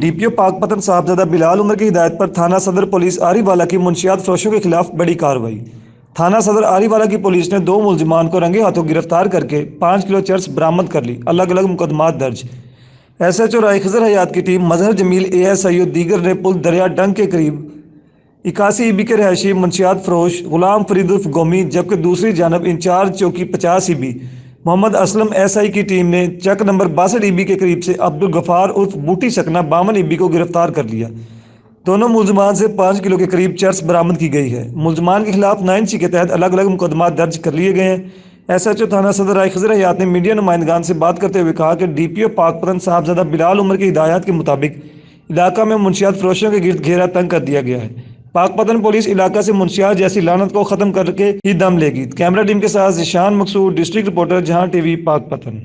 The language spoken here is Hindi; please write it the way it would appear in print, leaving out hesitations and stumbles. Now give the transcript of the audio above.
डीपीओ पाकपतन साहबजादा बिलाल उमर की हिदायत पर थाना सदर पुलिस आरीवाला की मुंशियात फरोशों के खिलाफ बड़ी कार्रवाई। थाना सदर आरीवाला की पुलिस ने 2 मुलजिमान को रंगे हाथों गिरफ्तार करके 5 किलो चर्स बरामद कर ली। अलग अलग मुकदमात दर्ज। एसएचओ राय खजर हयात की टीम मजहर जमील एएसआई और दीगर ने पुल दरिया डंग के करीब 81 ईबी के रहायशी मुंशियात फरोश गुलाम फरीद उर्फ गोमी, जबकि दूसरी जानब इंचार्ज चौकी 50 ईबी मोहम्मद असलम एसआई की टीम ने चक नंबर 62 ईबी के करीब से अब्दुल गफार उर्फ बूटी सकना 52 ईबी को गिरफ्तार कर लिया। दोनों मुलजमान से 5 किलो के करीब चर्स बरामद की गई है। मुलजमान के खिलाफ 9C के तहत अलग अलग मुकदमात दर्ज कर लिए गए हैं। एसएचओ थाना सदर राय खजर हयात ने मीडिया नुमाइंदगान से बात करते हुए कहा कि डीपीओ पाकपतन साहबजादा बिलाल उमर की हिदायत के मुताबिक इलाका में मुंशियात फरोशों के गिर्द घेरा तंग कर दिया गया है। पाकपतन पुलिस इलाका से मुंशियात जैसी लानत को खत्म करके ही दम लेगी। कैमरा टीम के साथ जिशान मकसूद, डिस्ट्रिक्ट रिपोर्टर, जहां टीवी, पाकपतन।